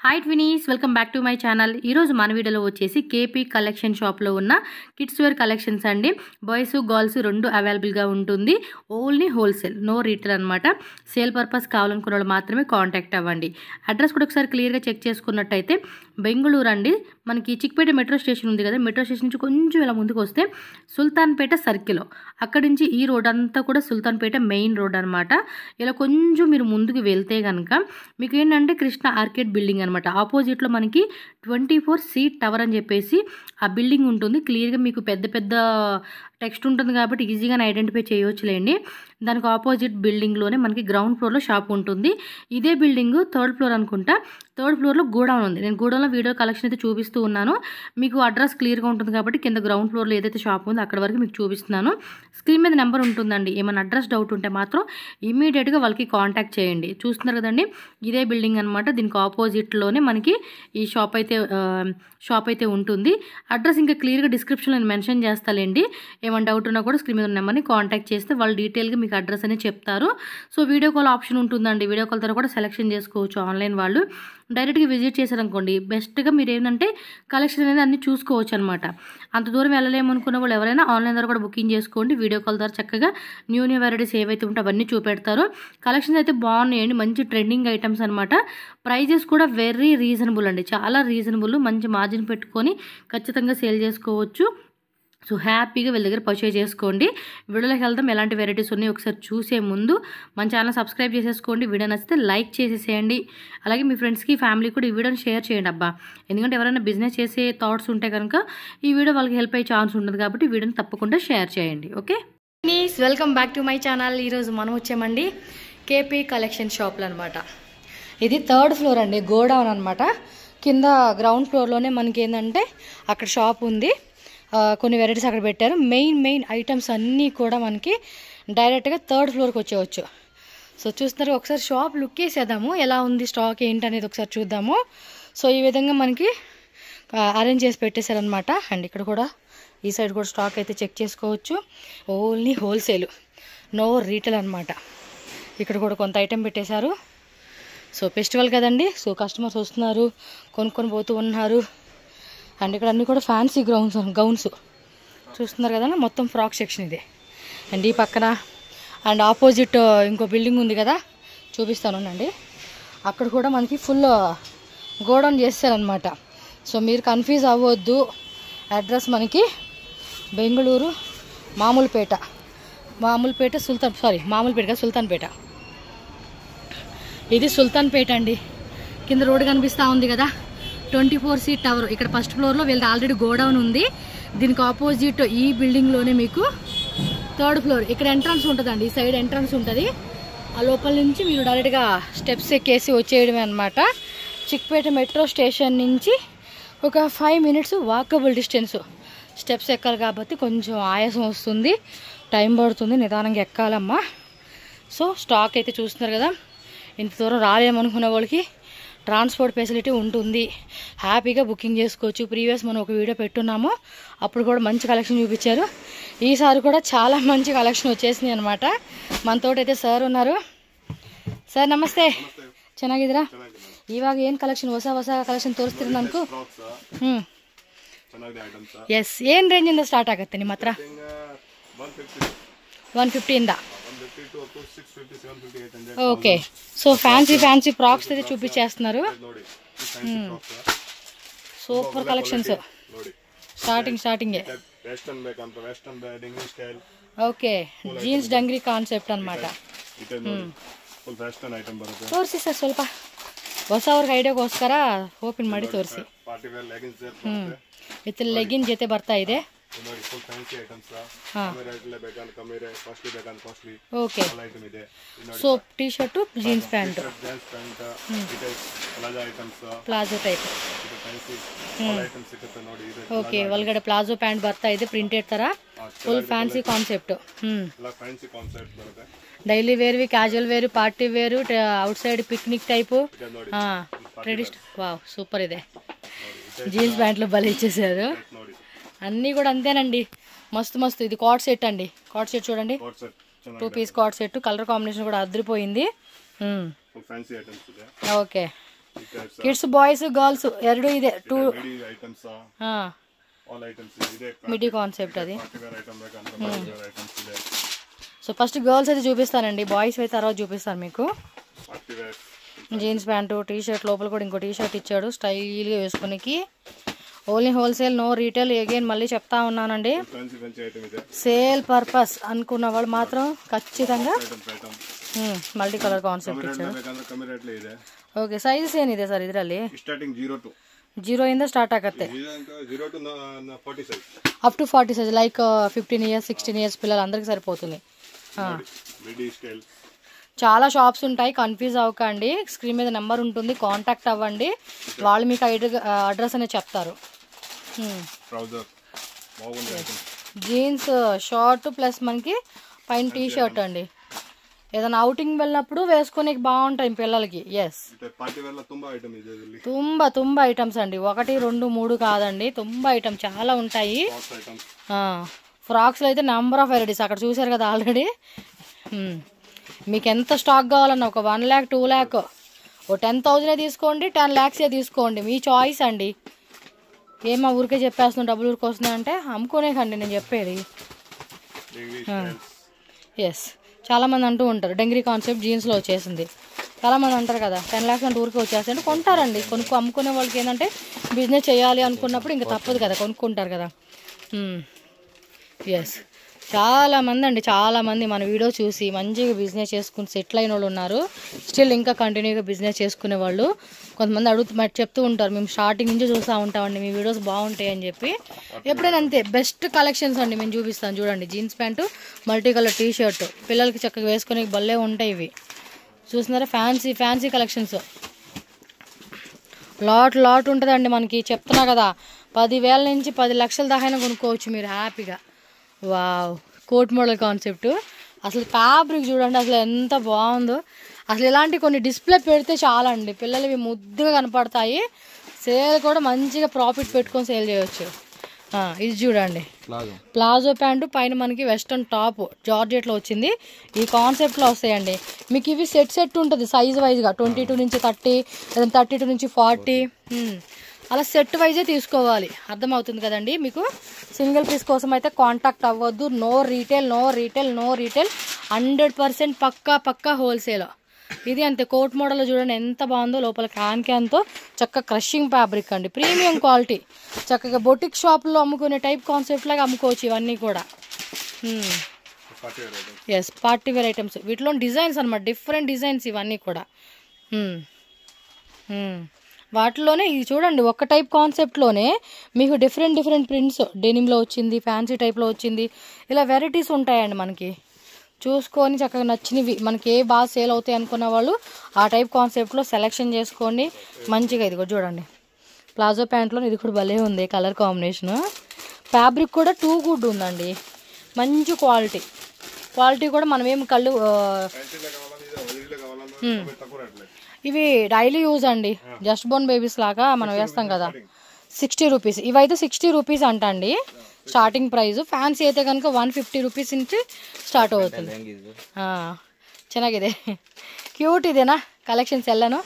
Hi twinnies, welcome back to my channel. ఈరోజు మన వీడియోలో వచ్చేసి కేపీ కలెక్షన్ షాప్లో ఉన్న కిడ్స్ వేర్ కలెక్షన్స్ అండి. బాయ్స్ గర్ల్స్ రెండు అవైలబుల్గా ఉంటుంది. ఓన్లీ హోల్సేల్, నో రీటైల్ అనమాట. సేల్ పర్పస్ కావాలనుకున్న వాళ్ళు మాత్రమే కాంటాక్ట్ అవ్వండి. అడ్రస్ కూడా ఒకసారి క్లియర్గా చెక్ చేసుకున్నట్టయితే బెంగళూరు అండి. మనకి చిక్పేట మెట్రో స్టేషన్ ఉంది కదా, మెట్రో స్టేషన్ నుంచి కొంచెం ఇలా ముందుకు వస్తే సుల్తాన్పేట సర్కిల్, అక్కడి నుంచి ఈ రోడ్ అంతా కూడా సుల్తాన్పేట మెయిన్ రోడ్ అనమాట. ఇలా కొంచెం మీరు ముందుకు వెళ్తే కనుక మీకు ఏంటంటే కృష్ణ ఆర్కేడ్ బిల్డింగ్ అనమాట. ఆపోజిట్లో మనకి 24C టవర్ అని చెప్పేసి ఆ బిల్డింగ్ ఉంటుంది. క్లియర్గా మీకు పెద్ద పెద్ద టెక్స్ట్ ఉంటుంది కాబట్టి ఈజీగానే ఐడెంటిఫై చేయవచ్చులేండి. దానికి ఆపోజిట్ బిల్డింగ్లోనే మనకి గ్రౌండ్ ఫ్లోర్లో షాప్ ఉంటుంది. ఇదే బిల్డింగ్ 3rd ఫ్లోర్ అనుకుంటా. 3rd ఫ్లోర్లో గోడౌన్ ఉంది. నేను గోడౌన్లో వీడియో కలెక్షన్ అయితే చూపిస్తూ ఉన్నాను. మీకు అడ్రస్ క్లియర్గా ఉంటుంది కాబట్టి కింద గ్రౌండ్ ఫ్లోర్లో ఏదైతే షాప్ ఉందో అక్కడ వరకు మీకు చూపిస్తున్నాను. స్క్రీన్ మీద నెంబర్ ఉంటుందండి. ఏమైనా అడ్రస్ డౌట్ ఉంటే మాత్రం ఇమీడియట్గా వాళ్ళకి కాంటాక్ట్ చేయండి. చూస్తున్నారు కదండి, ఇదే బిల్డింగ్ అనమాట. దీనికి ఆపోజిట్లోనే మనకి ఈ షాప్ అయితే ఉంటుంది. అడ్రస్ ఇంకా క్లియర్గా డిస్క్రిప్షన్లో నేను మెన్షన్ చేస్తాలేండి. ఏమైనా డౌట్ ఉన్నా కూడా స్క్రీన్ మీద ఉన్న నెంబర్ని కాంటాక్ట్ చేస్తే వాళ్ళు డీటెయిల్గా మీకు అడ్రస్ అనేది చెప్తారు. సో వీడియో కాల్ ఆప్షన్ ఉంటుందండి. వీడియో కాల్ ద్వారా కూడా సెలెక్షన్ చేసుకోవచ్చు. ఆన్లైన్ వాళ్ళు డైరెక్ట్గా విజిట్ చేశారనుకోండి, బెస్ట్గా మీరు ఏంటంటే కలెక్షన్ అనేది అన్ని చూసుకోవచ్చు అనమాట. అంత దూరం వెళ్ళలేమనుకున్న వాళ్ళు ఎవరైనా ఆన్లైన్ ద్వారా కూడా బుకింగ్ చేసుకోండి. వీడియో కాల్ ద్వారా చక్కగా న్యూ వెరైటీస్ ఏవైతే ఉంటే అవన్నీ చూపెడతారు. కలెక్షన్స్ అయితే బాగున్నాయండి, మంచి ట్రెండింగ్ ఐటమ్స్ అనమాట. ప్రైజెస్ కూడా వెరీ రీజనబుల్ అండి, చాలా రీజనబుల్. మంచి మార్జిన్ పెట్టుకొని ఖచ్చితంగా సేల్ చేసుకోవచ్చు. సో హ్యాపీగా వీళ్ళ దగ్గర పర్చేజ్ చేసుకోండి. వీడియోలోకి వెళ్దాం. ఎలాంటి వెరైటీస్ ఉన్నాయో ఒకసారి చూసే ముందు మన ఛానల్ సబ్స్క్రైబ్ చేసేసుకోండి. వీడియో నచ్చితే లైక్ చేసేసేయండి. అలాగే మీ ఫ్రెండ్స్కి ఫ్యామిలీకి కూడా ఈ వీడియోని షేర్ చేయండి అబ్బా. ఎందుకంటే ఎవరైనా బిజినెస్ చేసే థాట్స్ ఉంటే కనుక ఈ వీడియో వాళ్ళకి హెల్ప్ అయ్యే ఛాన్స్ ఉంటుంది కాబట్టి వీడియోని తప్పకుండా షేర్ చేయండి. Okay please, welcome back to my channel. ఈరోజు మనం వచ్చామండి కేపీ కలెక్షన్ షాప్లో అనమాట. ఇది 3rd ఫ్లోర్ అండి, గోడౌన్ అనమాట. కింద గ్రౌండ్ ఫ్లోర్లోనే మనకి ఏంటంటే అక్కడ షాప్ ఉంది. కొన్ని వెరైటీస్ అక్కడ పెట్టారు. మెయిన్ ఐటమ్స్ అన్నీ కూడా మనకి డైరెక్ట్గా 3rd ఫ్లోర్కి వచ్చేవచ్చు. సో చూస్తున్నారు, ఒకసారి షాప్ లుక్ వేసేద్దాము. ఎలా ఉంది స్టాక్ ఏంటి అనేది ఒకసారి చూద్దాము. సో ఈ విధంగా మనకి అరేంజ్ చేసి పెట్టేశారనమాట. అండ్ ఇక్కడ కూడా ఈ సైడ్ కూడా స్టాక్ అయితే చెక్ చేసుకోవచ్చు. ఓన్లీ హోల్సేల్, నో రీటైల్ అనమాట. ఇక్కడ కూడా కొంత ఐటెం పెట్టేశారు. సో ఫెస్టివల్ కదండి, సో కస్టమర్స్ వస్తున్నారు, కొనుక్కొని పోతూ ఉన్నారు. అండ్ ఇక్కడ అన్నీ కూడా ఫ్యాన్సీ గౌన్స్ చూస్తున్నారు కదా, మొత్తం ఫ్రాక్ సెక్షన్ ఇది. అండ్ ఈ పక్కన అండ్ ఆపోజిట్ ఇంకో బిల్డింగ్ ఉంది కదా, చూపిస్తాను అండి. అక్కడ కూడా మనకి ఫుల్ గోడౌన్ చేస్తారనమాట. సో మీరు కన్ఫ్యూజ్ అవ్వద్దు. అడ్రస్ మనకి బెంగళూరు మామూలుపేట సుల్తాన్పేట. ఇది సుల్తాన్పేట అండి. కింద రోడ్డు కనిపిస్తూ ఉంది కదా, 24C టవర్. ఇక్కడ 1st ఫ్లోర్లో వీళ్ళది ఆల్రెడీ గోడౌన్ ఉంది. దీనికి ఆపోజిట్ ఈ బిల్డింగ్లోనే మీకు 3rd ఫ్లోర్. ఇక్కడ ఎంట్రన్స్ ఉంటుందండి, ఈ సైడ్ ఎంట్రన్స్ ఉంటుంది. ఆ లోపల నుంచి మీరు డైరెక్ట్గా స్టెప్స్ ఎక్కేసి వచ్చేయడమే అనమాట. చిక్పేట మెట్రో స్టేషన్ నుంచి ఒక 5 మినిట్స్ వాకబుల్ డిస్టెన్స్. స్టెప్స్ ఎక్కాలి కాబట్టి కొంచెం ఆయాసం వస్తుంది, టైం పడుతుంది, నిదానంగా ఎక్కాలమ్మా. సో స్టాక్ అయితే చూస్తున్నారు కదా, ఇంత దూరం రాలేమనుకున్న వాళ్ళకి ట్రాన్స్పోర్ట్ ఫెసిలిటీ ఉంటుంది. హ్యాపీగా బుకింగ్ చేసుకోవచ్చు. ప్రీవియస్ మనం ఒక వీడియో పెట్టున్నాము, అప్పుడు కూడా మంచి కలెక్షన్ చూపించారు. ఈసారి కూడా చాలా మంచి కలెక్షన్ వచ్చేసింది అనమాట. మనతోటైతే సార్ ఉన్నారు. ಸರ್ ನಮಸ್ತೆ, ಚೆನ್ನಾಗಿದ್ದೀರಾ? ಇವಾಗ ಏನು ಕಲೆಕ್ಷನ್ ಹೊಸ ಕಲೆಕ್ಷನ್ ತೋರಿಸ್ತೀರಿ ನನಗೂ? ಎಸ್, ಏನು ರೇಂಜಿಂದ ಸ್ಟಾರ್ಟ್ ಆಗುತ್ತೆ ನಿಮ್ಮ ಹತ್ರ? 150ಇಂದ. ఓకే. సో ఫ్యాన్సీ ఫ్రాక్స్ అయితే చూపించేస్తున్నారు. Super collections. Starting okay. Jeans dungaree concept ಅನ್మాట. ತೋರಿಸಿ ಸರ್, ಸ್ವಲ್ಪ ಹೊಸವ್ರಿಗೆ ಐಡಿಯಾಗೋಸ್ಕರ ಓಪನ್ ಮಾಡಿ ತೋರಿಸಿ. ವಿತ್ ಲೆಗಿನ್ ಜೊತೆ ಬರ್ತಾ ಇದೆ. Okay. So T shirt, jeans pant, palazzo type. Okay, ಒಳಗಡೆ ಪ್ಲಾಜೋ ಪ್ಯಾಂಟ್ ಬರ್ತಾ ಇದೆ, ಪ್ರಿಂಟೆಡ್ ತರ. Full fancy concept. ಡೈಲಿ ವೇರ್ವಿ, casual wear, party wear, outside picnic type. Traditional. Wow, super. ಇದೆ జీన్స్ ప్యాంట్లు భలే ఇచ్చేసారు. అన్నీ కూడా అంతేనండి, మస్తు. ఇది కార్డ్ సెట్ అండి. కార్డ్ సెట్ చూడండి, 2 piece cord set. Colour combination కూడా అదిరిపోయింది. ఓకే. కిడ్స్ బాయ్స్ గర్ల్స్ ಎರಡು ಇದೆ ಟೂ ಐಟಮ್ಸ್ ಆಲ್ ಐಟಮ್ಸ್ ಇದೆ మిడి కాన్సెప్ట్ అది పార్టీవేర్ ఐటమ్ లాగా అంతా పార్టీవేర్ ఐటమ్స్ ಇದೆ సో ఫస్ట్ గర్ల్స్ అయితే చూపిస్తానండి బాయ్స్ అయితే తర్వాత చూపిస్తాను మీకు party wear jeans pant T shirt లోపల కూడా ఇంకో టీ షర్ట్ ఇచ్చాడు స్టైల్గా వేసుకునేకి only wholesale no retail again మళ్ళీ చెప్తా ఉన్నానండి సేల్ పర్పస్ అనుకున్న వాళ్ళు మాత్రం ఖచ్చితంగా మల్టీ కలర్ ಕಾನ್ಸೆಪ್ಟ್ ಇಚ್ಚಾಡು ಓಕೆ ಸೈಜಸ್ ಏನಿದೆ ಸರ್ ಇದರಲ್ಲಿ ಸ್ಟಾರ್ಟಿಂಗ್ 0 ಇಂದ ಸ್ಟಾರ್ಟ್ ಆಗುತ್ತೆ 0 to 40 size up to 40 size like 15 years 16 years పిల్లలు అందరికి సరిపోతుంది మిడి స్టైల్ చాలా షాప్స్ ఉంటాయి కన్ఫ్యూజ్ అవ్వకండి స్క్రీన్ మీద నెంబర్ ఉంటుంది కాంటాక్ట్ అవ్వండి వాళ్ళు మీకు అడ్రస్ అనేది చెప్తారు జీన్స్ షార్ట్ ప్లస్ మనకి పైన టీ షర్ట్ అండి ఏదైనా అవుటింగ్ వెళ్ళినప్పుడు వేసుకునే బాగుంటాయి పిల్లలకి ఎస్ తుంబ ఐటమ్స్ అండి 1 2 3 కాదండి తుంబ ఐటమ్ చాలా ఉంటాయి ఫ్రాక్స్లో అయితే నెంబర్ ఆఫ్ వెరైటీస్ అక్కడ చూసారు కదా ఆల్రెడీ మీకు ఎంత స్టాక్ కావాలన్నా ఒక 1 lakh 2 lakh ఓ 10,000 తీసుకోండి 10 lakhs తీసుకోండి మీ చాయిస్ అండి ఏమా ఊరికే చెప్పేస్తున్నాం డబ్బులు ఊరికి వస్తున్నాయి అంటే అమ్ముకునేకండి నేను చెప్పేది ఎస్ చాలామంది అంటూ ఉంటారు డెంగ్రీ కాన్సెప్ట్ జీన్స్లో వచ్చేసింది చాలామంది అంటారు కదా 10 lakhs అంటే ఊరికి వచ్చేస్తాయి అంటే కొంటారండి అమ్ముకునే వాళ్ళకి ఏంటంటే బిజినెస్ చేయాలి అనుకున్నప్పుడు ఇంకా తప్పదు కదా కొనుక్కుంటారు కదా ఎస్ చాలామంది మన వీడియో చూసి మంచిగా బిజినెస్ చేసుకుని సెటిల్ అయిన వాళ్ళు ఉన్నారు స్టిల్ ఇంకా కంటిన్యూగా బిజినెస్ చేసుకునే వాళ్ళు కొంతమంది చెప్తూ ఉంటారు మేము స్టార్టింగ్ నుంచి చూస్తూ ఉంటామండి మీ వీడియోస్ బాగుంటాయి అని చెప్పి ఎప్పుడైనా అంతే బెస్ట్ కలెక్షన్స్ అండి మేము చూపిస్తాను చూడండి jeans pant multi colour T shirt పిల్లలకి చక్కగా వేసుకునే భలే ఉంటాయి ఇవి చూస్తున్నారా ఫ్యాన్సీ కలెక్షన్స్ లాట్ ఉంటుందండి మనకి చెప్తున్నా కదా 10,000 నుంచి 10 లక్షల దాకా కొనుక్కోవచ్చు మీరు హ్యాపీగా వావ్ కోట్ మోడల్ కాన్సెప్ట్ అసలు ఫ్యాబ్రిక్ చూడండి అసలు ఎంత బాగుందో అసలు ఇలాంటి కొన్ని డిస్ప్లే పెడితే చాలా అండి పిల్లలవి ముద్దుగా కనపడతాయి సేల్ కూడా మంచిగా ప్రాఫిట్ పెట్టుకొని సేల్ చేయవచ్చు ఇది చూడండి ప్లాజో ప్యాంటు పైన మనకి వెస్ట్రన్ టాప్ జార్జెట్లో వచ్చింది ఈ కాన్సెప్ట్లో వస్తాయండి మీకు ఇవి సెట్ ఉంటుంది సైజ్ వైజ్గా 22 నుంచి 30 లేదా 32 నుంచి 40 అలా సెట్ వైజే తీసుకోవాలి అర్థమవుతుంది కదండి మీకు సింగిల్ పీస్ కోసం అయితే కాంటాక్ట్ అవ్వద్దు నో రీటైల్ 100% పక్కా హోల్సేల్ ఇది అంతే కోట్ మోడల్లో చూడండి ఎంత బాగుందో లోపల క్యాన్తో చక్కగా క్రషింగ్ ఫ్యాబ్రిక్ అండి ప్రీమియం క్వాలిటీ చక్కగా బొటిక్ షాప్లో అమ్ముకునే టైప్ కాన్సెప్ట్ లాగా అమ్ముకోవచ్చు ఇవన్నీ కూడా ఎస్ పార్టీవేర్ ఐటమ్స్ వీటిలో డిజైన్స్ అనమాట డిఫరెంట్ డిజైన్స్ ఇవన్నీ కూడా వాటిలోనే ఇది చూడండి ఒక టైప్ కాన్సెప్ట్లోనే మీకు డిఫరెంట్ ప్రింట్స్ డెనిమ్లో వచ్చింది ఫ్యాన్సీ టైప్లో వచ్చింది ఇలా వెరైటీస్ ఉంటాయండి మనకి చూసుకొని చక్కగా నచ్చినవి మనకి ఏ బాగా సేల్ అవుతాయి అనుకున్న వాళ్ళు ఆ టైప్ కాన్సెప్ట్లో సెలెక్షన్ చేసుకోండి మంచిగా ఇది కూడా చూడండి ప్లాజో ప్యాంట్లో ఇది కూడా భలే ఉంది కలర్ కాంబినేషన్ ఫ్యాబ్రిక్ కూడా టూ గుడ్ ఉందండి మంచి క్వాలిటీ కూడా మనమేం కళ్ళు ఇవి డైలీ యూజ్ అండి జస్ట్ బోర్న్ బేబీస్ లాగా మనం వేస్తాం కదా 60 రూపీస్ ఇవైతే 60 రూపీస్ అంట అండి స్టార్టింగ్ ప్రైస్ ఫ్యాన్సీ అయితే కనుక 150 రూపీస్ నుంచి స్టార్ట్ అవుతుంది ಚೆನ್ನಾಗಿದೆ క్యూట్ ఇదేనా కలెక్షన్స్ వెళ్ళాను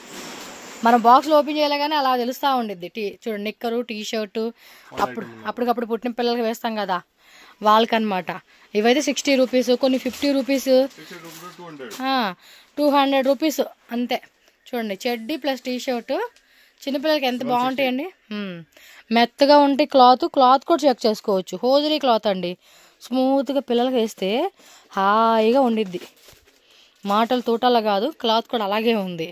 మనం బాక్స్లో ఓపెన్ చేయలేగానే అలా తెలుస్తూ ఉండిద్ది చూడండి నిక్కరు టీ షర్టు అప్పటికప్పుడు పుట్టిన పిల్లలకి వేస్తాం కదా వాళ్ళకనమాట ఇవైతే 60 రూపీస్ కొన్ని 50 రూపీస్ 200 రూపీస్ అంతే చూడండి చెడ్డీ ప్లస్ టీ షర్ట్ చిన్నపిల్లలకి ఎంత బాగుంటాయండి మెత్తగా ఉంటే క్లాత్ కూడా చెక్ చేసుకోవచ్చు హోజరీ క్లాత్ అండి స్మూత్గా పిల్లలకి వేస్తే హాయిగా ఉండిద్ది మాటలు తోటలా కాదు క్లాత్ కూడా అలాగే ఉంది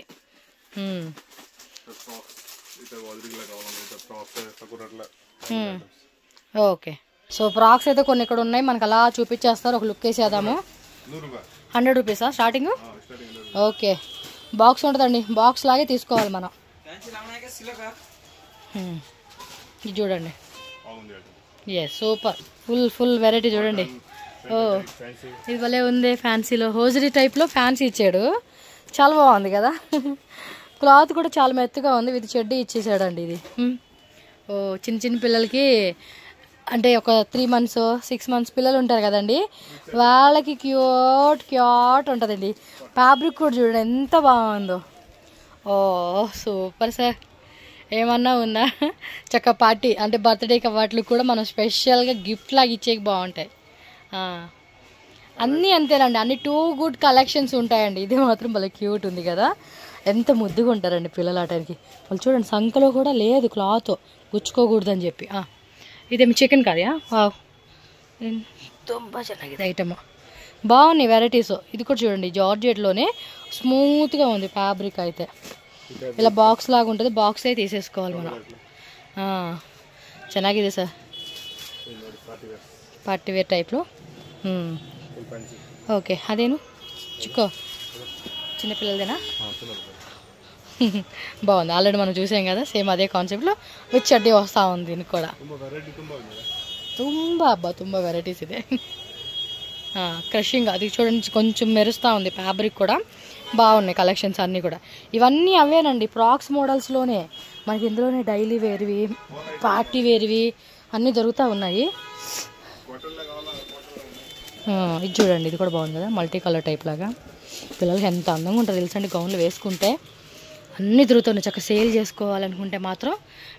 ఓకే సో ఫ్రాక్స్ అయితే కొన్ని ఇక్కడ ఉన్నాయి మనకు అలా చూపించేస్తారు ఒక లుక్ వేసేద్దాము 100 రూపీసా స్టార్టింగ్ ఓకే బాక్స్ ఉంటుందండి బాక్స్ లాగే తీసుకోవాలి మనం ఇది చూడండి సూపర్ ఫుల్ వెరైటీ చూడండి ఓ ఇది భలే ఉంది ఫ్యాన్సీలో హోజరీ టైప్లో ఫ్యాన్సీ ఇచ్చాడు చాలా బాగుంది కదా క్లాత్ కూడా చాలా మెత్తగా ఉంది ఇది చెడ్డీ ఇచ్చేసాడండి ఇది ఓ చిన్న పిల్లలకి అంటే ఒక 3 months 6 months పిల్లలు ఉంటారు కదండి వాళ్ళకి క్యూట్ ఉంటుందండి ఫ్యాబ్రిక్ కూడా చూడండి ఎంత బాగుందో ఓ సూపర్ సార్. ఏమన్నా ఉందా చక్క పార్టీ అంటే బర్త్డేకి వాటికి కూడా మనం స్పెషల్గా గిఫ్ట్ లాగా ఇచ్చేకి బాగుంటాయి. అన్నీ అంతేనండి, అన్ని టూ గుడ్ కలెక్షన్స్ ఉంటాయండి. ఇది మాత్రం భలే క్యూట్ ఉంది కదా, ఎంత ముద్దుగా ఉంటారండి పిల్లలు ఆటానికి. వాళ్ళు చూడండి సంఖలో కూడా లేదు క్లాత్, గుచ్చుకోకూడదని చెప్పి. ఇదేమి చికెన్ కర్రీయా? వావ్ ತುಂಬ ಚೆನ್ನಾಗಿದೆ ఐటమ్, బాగున్నాయి వెరైటీస్. ఇది కూడా చూడండి జార్జెట్లోనే స్మూత్గా ఉంది ఫ్యాబ్రిక్ అయితే. ఇలా బాక్స్ లాగా ఉంటుంది, బాక్స్ అయితే తీసేసుకోవాలి మనం. ಚೆನ್ನಾಗಿದೆ సార్, పార్టీ వేర్ టైప్లో. ఓకే అదేను చిక్కో చిన్నపిల్లలదేనా? బాగుంది, ఆల్రెడీ మనం చూసాం కదా సేమ్ అదే కాన్సెప్ట్లో విత్ చడ్డీ వస్తూ ఉంది దీనికి కూడా. ತುಂಬ వెరైటీస్ ఇదే. క్రషింగ్ అది చూడండి కొంచెం మెరుస్తూ ఉంది, ఫ్యాబ్రిక్ కూడా బాగున్నాయి కలెక్షన్స్ అన్నీ కూడా. ఇవన్నీ అవేనండి ఫ్రాక్స్ మోడల్స్లోనే మనకి. ఇందులోనే డైలీ వేర్వి పార్టీ వేర్వి అన్నీ దొరుకుతూ ఉన్నాయి. ఇది చూడండి, ఇది కూడా బాగుంది కదా, మల్టీ కలర్ టైప్ లాగా. పిల్లలకి ఎంత అందంగా ఉంటుంది తెలుసండి గౌన్లు వేసుకుంటే. అన్నీ దొరుకుతున్నాయి, చక్కగా సేల్ చేసుకోవాలనుకుంటే మాత్రం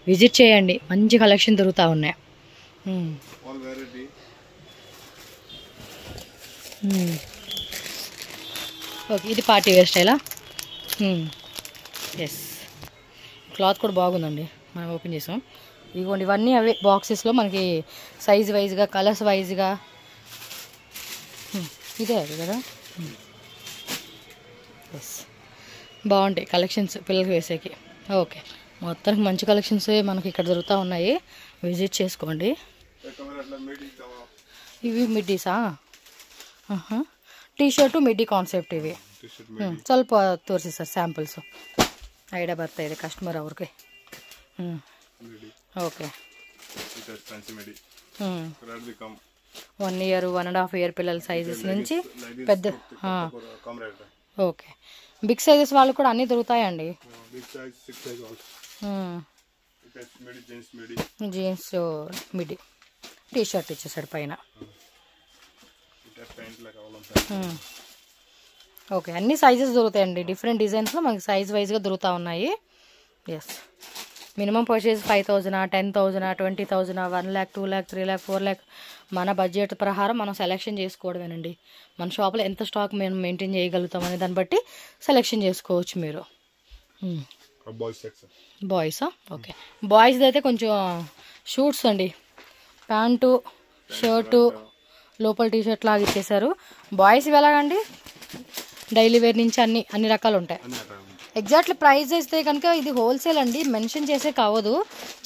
విజిట్ చేయండి, మంచి కలెక్షన్ దొరుకుతూ ఉన్నాయి. ఓకే ఇది పార్టీ వేర్ స్టైలా? ఎస్, క్లాత్ కూడా బాగుందండి, మనం ఓపెన్ చేసాం. ఇదిగోండి ఇవన్నీ అవే బాక్సెస్లో మనకి సైజ్ వైజ్గా కలర్స్ వైజ్గా. ఇదే అది కదా. ఎస్ బాగుంటాయి కలెక్షన్స్ పిల్లలకి వేసేకి. ఓకే మొత్తానికి మంచి కలెక్షన్స్ మనకి ఇక్కడ దొరుకుతూ ఉన్నాయి, విజిట్ చేసుకోండి. ఇవి మిడ్డీసా? టీ ಶರ್ಟು ಮಿಡ್ಡಿ ಕಾನ್ಸೆಪ್ಟ್ ಇವೆ. ಸ್ವಲ್ಪ ತೋರಿಸಿ ಸರ್ ಸ್ಯಾಂಪಲ್ಸು, ಐಡಿಯಾ ಬರ್ತಾ ಇದೆ ಕಸ್ಟಮರ್ ಅವ್ರಿಗೆ. ఓకే 1 year 1.5 year పిల్లల సైజెస్ నుంచి పెద్ద. ఓకే బిగ్ సైజెస్ వాళ్ళు కూడా అన్నీ దొరుకుతాయండి. జీన్స్ మిడ్డీ టీ షర్ట్ ఇచ్చేసాడు పైన. ఓకే అన్ని సైజెస్ దొరుకుతాయండి, డిఫరెంట్ డిజైన్స్లో మనకి సైజ్ వైజ్గా దొరుకుతూ ఉన్నాయి. Yes minimum purchase 5,000, 10,000, 20,000, 1 lakh, 2 lakh, 3 lakh, 4 lakh మన బడ్జెట్ ప్రకారం మనం సెలెక్షన్ చేసుకోవడమేనండి. మన షాప్లో ఎంత స్టాక్ మేము మెయింటైన్ చేయగలుగుతాం అనే దాన్ని బట్టి సెలెక్షన్ చేసుకోవచ్చు మీరు. బాయ్సా? ఓకే బాయ్స్ది అయితే కొంచెం షూట్స్ అండి, ప్యాంటు షర్టు లోపల టీ షర్ట్ లాగా ఇచ్చేసారు. బాయ్స్ ఎలాగండి డైలీ వేర్ నుంచి అన్ని రకాలు ఉంటాయి. ఎగ్జాక్ట్లీ ప్రైస్ అయితే కనుక ఇది హోల్సేల్ అండి, మెన్షన్ చేసే కావదు.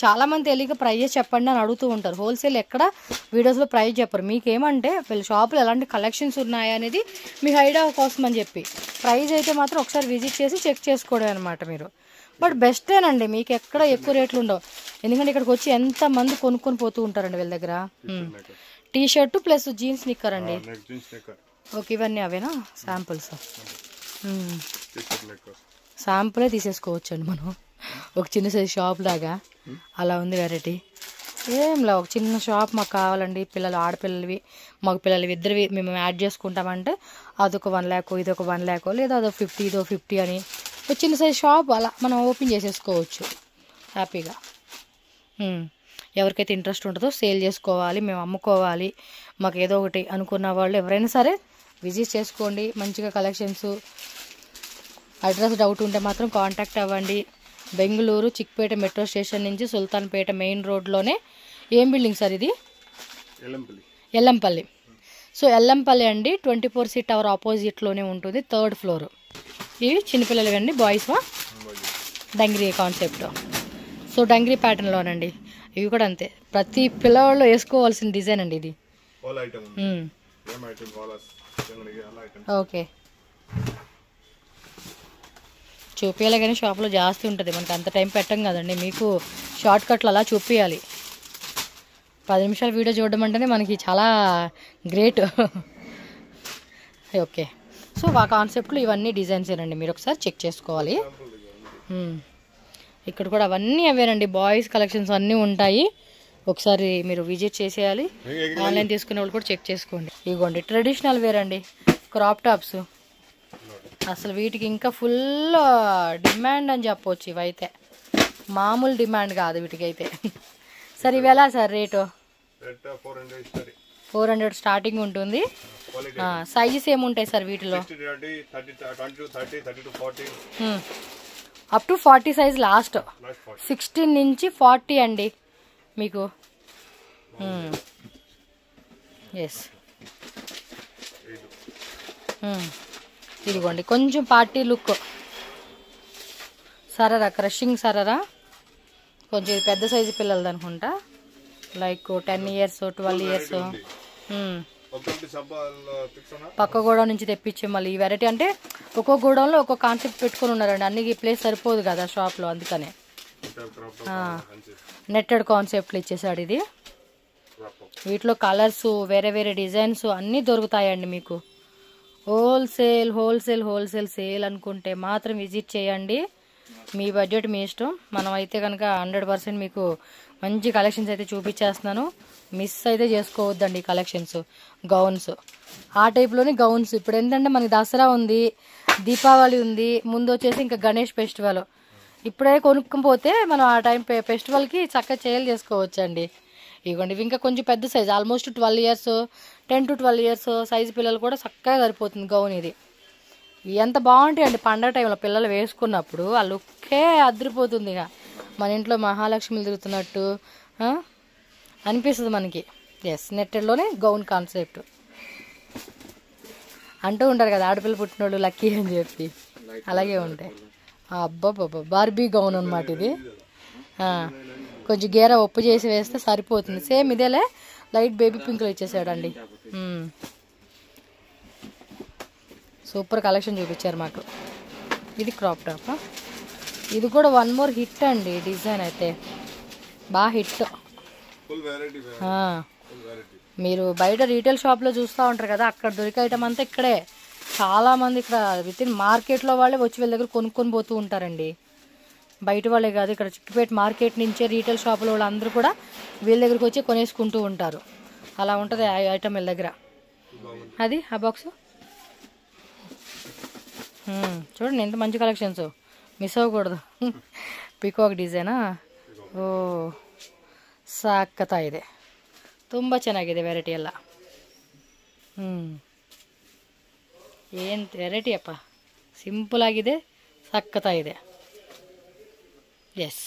చాలామంది తెలియక ప్రైజెస్ చెప్పండి అని అడుగుతూ ఉంటారు. హోల్సేల్ ఎక్కడ వీడియోస్లో ప్రైస్ చెప్పరు. మీకేమంటే వీళ్ళ షాపులో ఎలాంటి కలెక్షన్స్ ఉన్నాయా అనేది మీకు ఐడియా కోసం అని చెప్పి. ప్రైస్ అయితే మాత్రం ఒకసారి విజిట్ చేసి చెక్ చేసుకోవడం అనమాట మీరు. బట్ బెస్టేనండి, మీకు ఎక్కడ ఎక్కువ రేట్లు ఉండవు. ఎందుకంటే ఇక్కడికి వచ్చి ఎంతమంది కొనుక్కొని పోతూ ఉంటారండి వీళ్ళ దగ్గర. టీ షర్టు ప్లస్ జీన్స్ నిక్కర్ అండి. ఓకే ఇవన్నీ అవేనా శాంపుల్స్? శాంపులే తీసేసుకోవచ్చండి మనం, ఒక చిన్న సైజ్ షాప్ లాగా అలా ఉంది వెరైటీ. ఏంలా ఒక చిన్న షాప్ మాకు కావాలండి, పిల్లలు ఆడపిల్లలవి మగ పిల్లలవి ఇద్దరివి మేము యాడ్ చేసుకుంటామంటే అదొక 1 lakh, ఇదొక 1 lakh, లేదా అదొక 50, ఇదో 50 అని ఒక చిన్న సైజ్ షాప్ అలా మనం ఓపెన్ చేసేసుకోవచ్చు హ్యాపీగా. ఎవరికైతే ఇంట్రెస్ట్ ఉంటుందో సేల్ చేసుకోవాలి, మేము అమ్ముకోవాలి, మాకు ఏదో ఒకటి అనుకున్న వాళ్ళు ఎవరైనా సరే విజిట్ చేసుకోండి. మంచిగా కలెక్షన్స్. అడ్రస్ డౌట్ ఉంటే మాత్రం కాంటాక్ట్ అవ్వండి. బెంగళూరు చిక్పేట మెట్రో స్టేషన్ నుంచి సుల్తాన్పేట మెయిన్ రోడ్లోనే. ఏం బిల్డింగ్ సార్ ఇది? ఎల్లంపల్లి. సో ఎల్లంపల్లి అండి, 24C టవర్ ఆపోజిట్లోనే ఉంటుంది, 3rd floor. ఇవి చిన్నపిల్లలు అండి, boys dungaree concept. So dungaree ప్యాటర్న్లోనండి. ఇవి కూడా అంతే, ప్రతి పిల్లవాళ్ళు వేసుకోవాల్సిన డిజైన్ అండి ఇది. ఓకే చూపించాలి కానీ షాప్లో జాస్తి ఉంటుంది, మనకి అంత టైం పెట్టం కదండి. మీకు షార్ట్ కట్లు అలా చూపించాలి. 10 నిమిషాలు వీడియో చూడడం అంటేనే మనకి చాలా గ్రేట్. ఓకే సో ఆ కాన్సెప్ట్లో ఇవన్నీ డిజైన్స్ ఏనండి, మీరు ఒకసారి చెక్ చేసుకోవాలి. ఇక్కడ కూడా అవన్నీ అవేనండి, బాయ్స్ కలెక్షన్స్ అన్నీ ఉంటాయి. ఒకసారి మీరు విజిట్ చేసేయాలి. ఆన్లైన్ తీసుకునే వాళ్ళు కూడా చెక్ చేసుకోండి. ఇదిగోండి ట్రెడిషనల్ వేర్ అండి, క్రాప్ టాప్స్ అసలు వీటికి ఇంకా ఫుల్ డిమాండ్ అని చెప్పవచ్చు. ఇవైతే మామూలు డిమాండ్ కాదు వీటికైతే. సార్ ఇవి ఎలా సార్ రేటు? 400 స్టార్టింగ్ ఉంటుంది. సైజెస్ ఏముంటాయి సార్ వీటిలో? Up to 40 size last. 16 నుంచి 40 అండి మీకు. ఎస్, ఇదిగోండి కొంచెం party look. Sharara, crushing sharara, కొంచెం పెద్ద సైజు పిల్లలది అనుకుంటా. Like 10 years 12 years. పక్క గోడౌన్ నుంచి తెప్పించే మళ్ళీ ఈ వెరైటీ. అంటే ఒక్కో గోడౌన్లో ఒక్కో కాన్సెప్ట్ పెట్టుకుని ఉన్నారండి. అన్ని ప్లేస్ సరిపోదు కదా షాప్లో, అందుకనే నెట్టెడ్ కాన్సెప్ట్లు ఇచ్చేసాడు ఇది. వీటిలో కలర్స్, వేరే వేరే డిజైన్స్ అన్నీ దొరుకుతాయండి మీకు. హోల్సేల్ హోల్సేల్ హోల్సేల్ సేల్ అనుకుంటే మాత్రం విజిట్ చేయండి. మీ బడ్జెట్ మీ ఇష్టం. మనం అయితే కనుక 100% మీకు మంచి కలెక్షన్స్ అయితే చూపించేస్తున్నాను. మిస్ అయితే చేసుకోవద్దండి ఈ కలెక్షన్స్. గౌన్స్, ఆ టైప్లోని గౌన్స్. ఇప్పుడు ఏంటంటే మనకి దసరా ఉంది, దీపావళి ఉంది, ముందు వచ్చేసి ఇంకా గణేష్ ఫెస్టివల్. ఇప్పుడే కొనుక్కొని పోతే మనం ఆ టైం ఫెస్టివల్కి చక్కగా సేల్ చేసుకోవచ్చండి. ఇవ్వండి ఇవి ఇంకా కొంచెం పెద్ద size, almost 12 years 10 to 12 years size పిల్లలు కూడా చక్కగా సరిపోతుంది గౌన్ ఇది. ఎంత బాగుంటాయండి పండగ టైంలో పిల్లలు వేసుకున్నప్పుడు. ఆ లుక్కే అదిరిపోతుంది. ఇక మన ఇంట్లో మహాలక్ష్మిలు తిరుగుతున్నట్టు అనిపిస్తుంది మనకి. ఎస్, నెట్టెడ్లోనే గౌన్ కాన్సెప్ట్. అంటూ ఉంటారు కదా ఆడపిల్ల పుట్టినోళ్ళు లక్కీ అని చెప్పి, అలాగే ఉంటాయి. అబ్బాబ్బా, బార్బీ గౌన్ అనమాట ఇది. కొంచెం గేర ఉప్పు చేసి వేస్తే సరిపోతుంది. సేమ్ ఇదేలే, లైట్ బేబీ పింక్లో ఇచ్చేసాడండి. సూపర్ కలెక్షన్ చూపించారు మాకు. ఇది క్రాప్ టాప్. ఇది కూడా వన్ మోర్ హిట్ అండి. డిజైన్ అయితే బాగా హిట్. మీరు బయట రీటైల్ షాప్లో చూస్తూ ఉంటారు కదా, అక్కడ దొరికే ఐటమ్ అంతా ఇక్కడే. చాలామంది ఇక్కడ విత్ ఇన్ మార్కెట్లో వాళ్ళే వచ్చి వీళ్ళ దగ్గర కొనుక్కొని పోతూ ఉంటారండి. బయట వాళ్ళే కాదు, ఇక్కడ చిక్కిపేట మార్కెట్ నుంచే రీటైల్ షాపుల వాళ్ళు అందరూ కూడా వీళ్ళ దగ్గరికి వచ్చి కొనేసుకుంటూ ఉంటారు. అలా ఉంటుంది ఐటమ్ వీళ్ళ దగ్గర. అది ఆ బాక్స్ చూడండి, ఎంత మంచి కలెక్షన్స్, మిస్ అవ్వకూడదు. ಪಿಕಾಕ್ ಡಿಸೈನಾ? ಓ ಸಾಕತ್ತಾಗಿದೆ, ತುಂಬ ಚೆನ್ನಾಗಿದೆ ವೆರೈಟಿ ಎಲ್ಲ. ಏನು ವೆರೈಟಿ ಅಪ್ಪ, ಸಿಂಪಲ್ ಆಗಿದೆ, ಸಕ್ಕತ್ತಾಗಿದೆ. ಎಸ್.